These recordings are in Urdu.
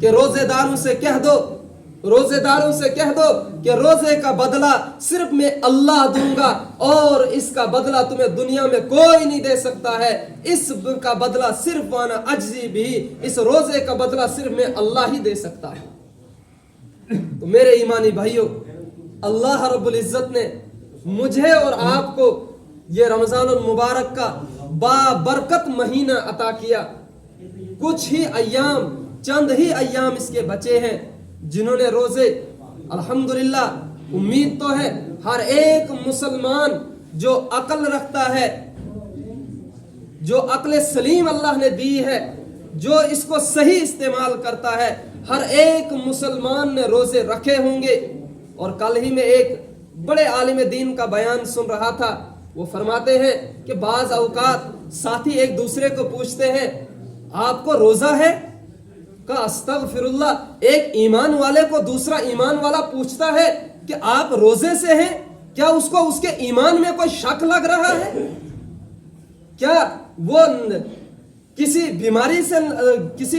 کہ روزے داروں سے کہہ دو کہ روزے کا بدلہ صرف میں اللہ دوں گا اور اس کا بدلہ تمہیں دنیا میں کوئی نہیں دے سکتا ہے. اس کا بدلہ صرف وانا اجزی بھی, اس روزے کا بدلہ صرف میں اللہ ہی دے سکتا ہے. تو میرے ایمانی بھائیوں, اللہ رب العزت نے مجھے اور آپ کو یہ رمضان المبارک کا بابرکت مہینہ عطا کیا. کچھ ہی ایام, چند ہی ایام اس کے بچے ہیں جنہوں نے روزے, الحمدللہ امید تو ہے ہر ایک مسلمان جو عقل رکھتا ہے, جو عقل سلیم اللہ نے دی ہے, جو اس کو صحیح استعمال کرتا ہے, ہر ایک مسلمان نے روزے رکھے ہوں گے. اور کل ہی میں ایک بڑے عالم دین کا بیان سن رہا تھا. وہ فرماتے ہیں کہ بعض اوقات ساتھی ایک دوسرے کو پوچھتے ہیں آپ کو روزہ ہے؟ کہا استغفر اللہ, ایک ایمان والے کو دوسرا ایمان والا پوچھتا ہے کہ آپ روزے سے ہیں, کیا اس کو اس کے ایمان میں کوئی شک لگ رہا ہے؟ کیا وہ کسی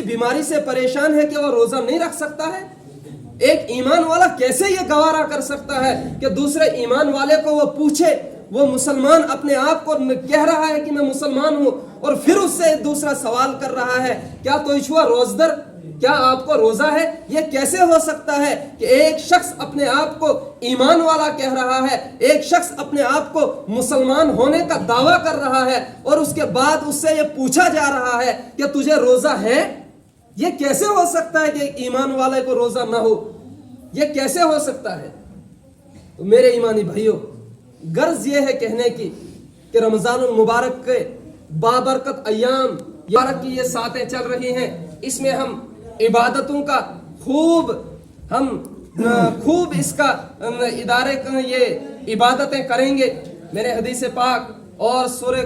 بیماری سے پریشان ہے کہ وہ روزہ نہیں رکھ سکتا ہے؟ ایک ایمان والا کیسے یہ گوارا کر سکتا ہے کہ دوسرے ایمان والے کو وہ پوچھے, وہ مسلمان اپنے آپ کو کہہ رہا ہے کہ میں مسلمان ہوں, اور پھر اس سے دوسرا سوال کر رہا ہے کیا تو ایشوا روزدر, کیا آپ کو روزہ ہے؟ یہ کیسے ہو سکتا ہے کہ ایک شخص اپنے آپ کو ایمان والا کہہ رہا ہے, ایک شخص اپنے آپ کو مسلمان ہونے کا دعویٰ کر رہا ہے, اور اس کے بعد اس سے یہ پوچھا جا رہا ہے کہ تجھے روزہ ہے؟ یہ کیسے ہو سکتا ہے کہ ایک ایمان والے کو روزہ نہ ہو؟ یہ کیسے ہو سکتا ہے؟ تو میرے ایمانی بھائیوں, غرض یہ ہے کہنے کی کہ رمضان المبارک کے بابرکت ایام مبارک کی یہ ساتیں چل رہی ہیں, اس میں ہم عبادتوں کا خوب اس کا ادارے یہ عبادتیں کریں گے. میں نے حدیث پاک اور سورہ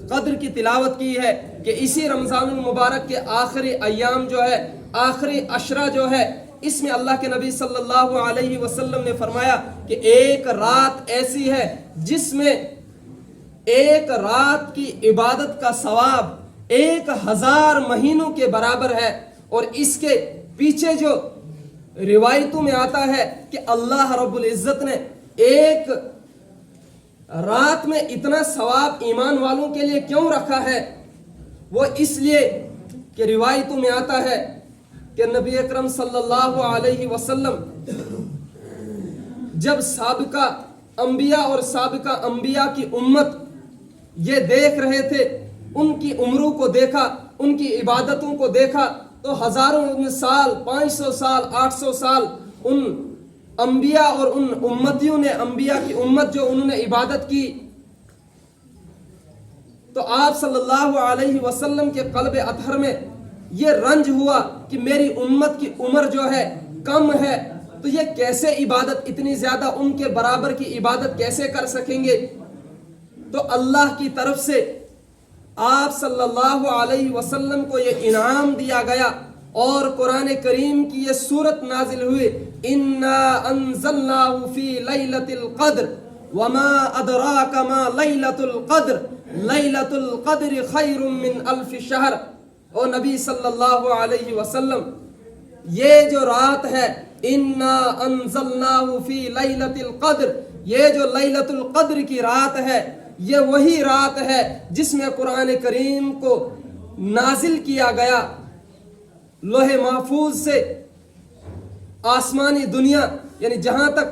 قدر کی تلاوت کی ہے کہ اسی رمضان المبارک کے آخری ایام جو ہے, آخری عشرہ جو ہے, اس میں اللہ کے نبی صلی اللہ علیہ وسلم نے فرمایا کہ ایک رات ایسی ہے جس میں ایک رات کی عبادت کا ثواب 1000 مہینوں کے برابر ہے. اور اس کے پیچھے جو روایتوں میں آتا ہے کہ اللہ رب العزت نے ایک رات میں اتنا ثواب ایمان والوں کے لیے کیوں رکھا ہے, وہ اس لیے کہ روایتوں میں آتا ہے کہ نبی اکرم صلی اللہ علیہ وسلم جب سابقہ انبیاء اور سابقہ انبیاء کی امت یہ دیکھ رہے تھے, ان کی عمروں کو دیکھا, ان کی عبادتوں کو دیکھا, تو ہزاروں سال, 500 سال, 800 سال ان انبیاء اور ان امتیوں نے, انبیاء کی امت جو انہوں نے عبادت کی, تو آپ صلی اللہ علیہ وسلم کے قلب اطہر میں یہ رنج ہوا کہ میری امت کی عمر جو ہے کم ہے, تو یہ کیسے عبادت اتنی زیادہ ان کے برابر کی عبادت کیسے کر سکیں گے؟ تو اللہ کی طرف سے آپ صلی اللہ علیہ وسلم کو یہ انعام دیا گیا, اور قرآن کریم کی یہ سورت نازل ہوئی, اِنَّا أَنزَلْنَاهُ فِي لَيْلَةِ الْقَدْرِ وَمَا أَدْرَاكَ مَا لَيْلَةُ الْقَدْرِ لَيْلَةُ الْقَدْرِ خَيْرٌ مِّنْ أَلْفِ شَهْرٍ. اور نبی صلی اللہ علیہ وسلم, یہ جو رات ہے اِنَّا أَنزَلْنَاهُ فِي لَيْلَةِ الْقَدْرِ, یہ جو لیلۃ القدر کی رات ہے, یہ وہی رات ہے جس میں قرآن کریم کو نازل کیا گیا. لوح محفوظ سے آسمانی دنیا, یعنی جہاں تک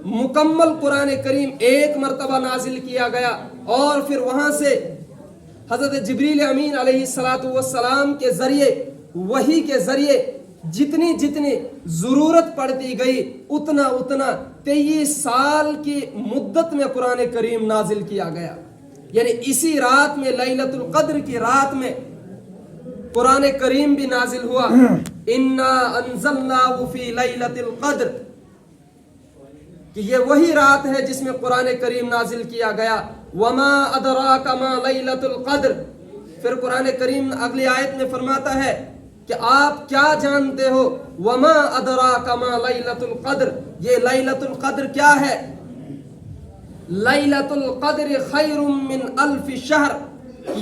مکمل قرآن کریم ایک مرتبہ نازل کیا گیا, اور پھر وہاں سے حضرت جبریل امین علیہ السلام کے ذریعے, وحی کے ذریعے جتنی ضرورت پڑتی گئی اتنا 23 سال کی مدت میں قرآن کریم نازل کیا گیا. یعنی اسی رات میں, لیلۃ القدر کی رات میں قرآن کریم بھی نازل ہوا. اِنَّا أَنزَلْنَاهُ فِي لَيْلَةِ الْقَدْرِ, کہ یہ وہی رات ہے جس میں قرآن کریم نازل کیا گیا. وَمَا أَدْرَاكَ مَا لَيْلَةُ الْقَدْرِ, پھر قرآن کریم اگلی آیت میں فرماتا ہے کہ آپ کیا جانتے ہو, وَمَا أَدْرَاكَ مَا لَيْلَةُ الْقَدْرِ, یہ لیلۃ القدر کیا ہے؟ لیلۃ القدر خیر من الف شہر,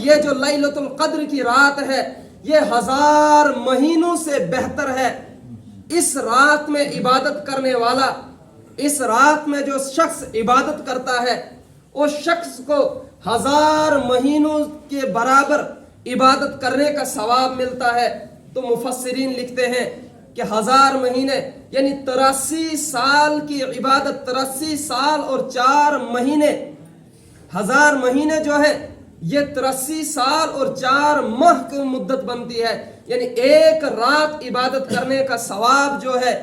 یہ جو لیلۃ القدر کی رات ہے یہ 1000 مہینوں سے بہتر ہے۔ اس رات میں عبادت کرنے والا، اس رات میں جو شخص عبادت کرتا ہے اس شخص کو 1000 مہینوں کے برابر عبادت کرنے کا ثواب ملتا ہے۔ تو مفسرین لکھتے ہیں کہ 1000 مہینے یعنی 83 سال کی عبادت، 83 سال اور 4 مہینے، 1000 مہینے جو ہے یہ 83 سال اور 4 ماہ کی مدت بنتی ہے۔ یعنی ایک رات عبادت کرنے کا ثواب جو ہے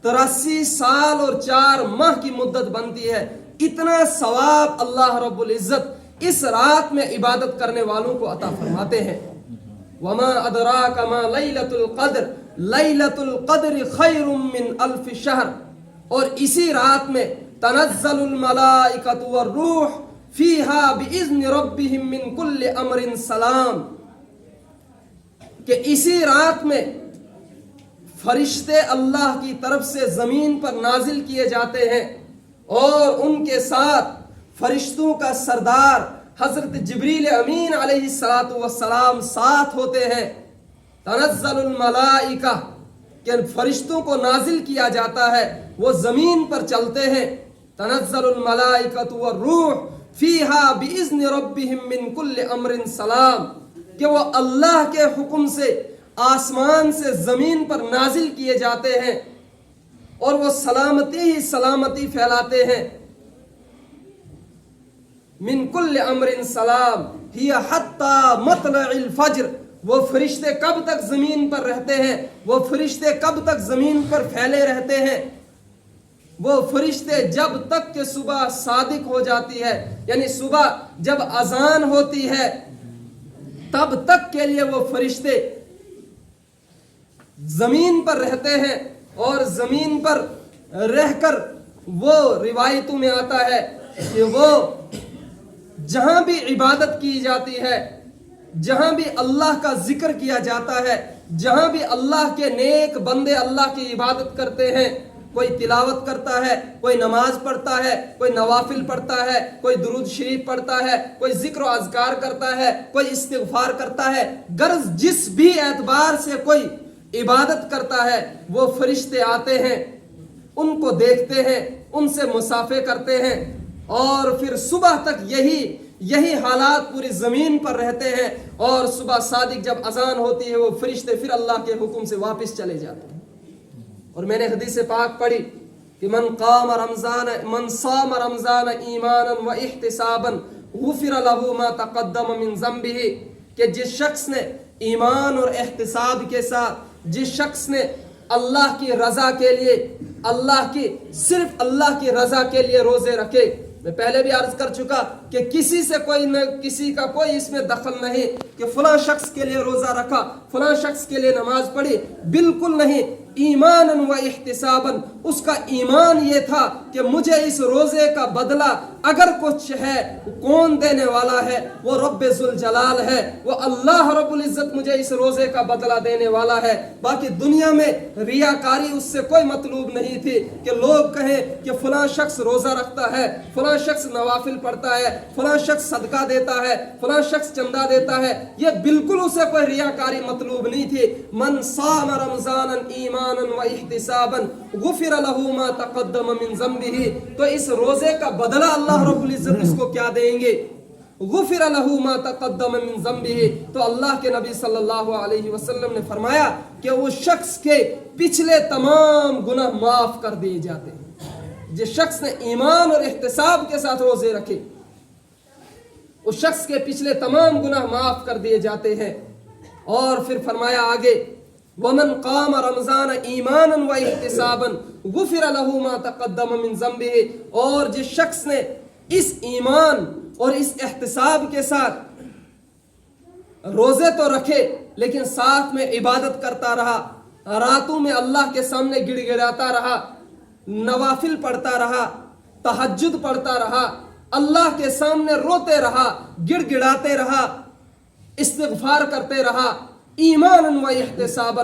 83 سال اور 4 ماہ کی مدت بنتی ہے۔ اتنا ثواب اللہ رب العزت اس رات میں عبادت کرنے والوں کو عطا فرماتے ہیں۔ وما ادراک ما لیلۃ القدر لیلۃ القدر خیر من الف شہر، اور اسی رات میں تنزل الملائکۃ والروح فیہا باذن ربہم من کل امر سلام، کہ اسی رات میں فرشتے اللہ کی طرف سے زمین پر نازل کیے جاتے ہیں، اور ان کے ساتھ فرشتوں کا سردار حضرت جبریل امین علیہ السلام ساتھ ہوتے ہیں۔ تنزل الملائکہ کہ فرشتوں کو نازل کیا جاتا ہے، وہ زمین پر چلتے ہیں۔ تنزل الملائکۃ والروح فیہا باذن ربہم من کل امر سلام، کہ وہ اللہ کے حکم سے آسمان سے زمین پر نازل کیے جاتے ہیں اور وہ سلامتی ہی سلامتی پھیلاتے ہیں۔ من کل امر سلام ہی حتی مطلع الفجر، وہ فرشتے کب تک زمین پر رہتے ہیں؟ وہ فرشتے کب تک زمین پر پھیلے رہتے ہیں؟ وہ فرشتے جب تک کہ صبح صادق ہو جاتی ہے، یعنی صبح جب اذان ہوتی ہے تب تک کے لیے وہ فرشتے زمین پر رہتے ہیں، اور زمین پر رہ کر وہ روایتوں میں آتا ہے کہ وہ جہاں بھی عبادت کی جاتی ہے، جہاں بھی اللہ کا ذکر کیا جاتا ہے، جہاں بھی اللہ کے نیک بندے اللہ کی عبادت کرتے ہیں، کوئی تلاوت کرتا ہے، کوئی نماز پڑھتا ہے، کوئی نوافل پڑھتا ہے، کوئی درود شریف پڑھتا ہے، کوئی ذکر و اذکار کرتا ہے، کوئی استغفار کرتا ہے، غرض جس بھی اعتبار سے کوئی عبادت کرتا ہے، وہ فرشتے آتے ہیں، ان کو دیکھتے ہیں، ان سے مصافحہ کرتے ہیں، اور پھر صبح تک یہی حالات پوری زمین پر رہتے ہیں، اور صبح صادق جب اذان ہوتی ہے وہ فرشتے پھر اللہ کے حکم سے واپس چلے جاتے ہیں۔ اور میں نے حدیث پاک پڑھی کہ من صام رمضان ایمانا و احتسابا غفر له ما تقدم من ذنبه، کہ جس شخص نے ایمان اور احتساب کے ساتھ، جس شخص نے اللہ کی رضا کے لیے، صرف اللہ کی رضا کے لیے روزے رکھے، میں پہلے بھی عرض کر چکا کہ کسی سے کسی کا کوئی اس میں دخل نہیں کہ فلاں شخص کے لیے روزہ رکھا، فلاں شخص کے لیے نماز پڑھی، بالکل نہیں۔ ایمانا و احتسابا، اس کا ایمان یہ تھا کہ مجھے اس روزے کا بدلہ اگر کچھ ہے کون دینے والا ہے؟ وہ رب ذوالجلال ہے، وہ اللہ رب العزت مجھے اس روزے کا بدلہ دینے والا ہے۔ باقی دنیا میں ریاکاری اس سے کوئی مطلوب نہیں تھی کہ لوگ کہیں کہ فلاں شخص روزہ رکھتا ہے، فلاں شخص نوافل پڑھتا ہے، فلاں شخص صدقہ دیتا ہے، فلاں شخص چندہ دیتا ہے، یہ بالکل اسے کوئی ریاکاری مطلوب نہیں تھی۔ من صام رمضانا ایمانا و احتسابا غفر له ما تقدم من ذنبه، تو اس روزے کا بدلہ اللہ رب العزت اس کو کیا دیں گے؟ غفر له ما تقدم من ذنبه، تو اللہ کے نبی صلی اللہ علیہ وسلم نے فرمایا کہ وہ شخص کے پچھلے تمام گناہ معاف کر دیے جاتے ہیں۔ جس شخص نے ایمان اور احتساب کے ساتھ روزے رکھے اس شخص کے پچھلے تمام گناہ معاف کر دیے جاتے ہیں۔ اور پھر فرمایا آگے وَمَنْ قَامَ رَمَضَانَ إِيمَانًا وَاحْتِسَابًا غُفِرَ لَهُ مَا تَقَدَّمَ مِنْ ذَنْبِهِ، اور جس شخص نے اس ایمان اور اس احتساب کے ساتھ روزے تو رکھے لیکن ساتھ میں عبادت کرتا رہا، راتوں میں اللہ کے سامنے گڑ گڑاتا رہا، نوافل پڑھتا رہا، تہجد پڑھتا رہا، اللہ کے سامنے روتے رہا، گڑ گڑاتے رہا، استغفار کرتے رہا، ایمانا و احتسابا،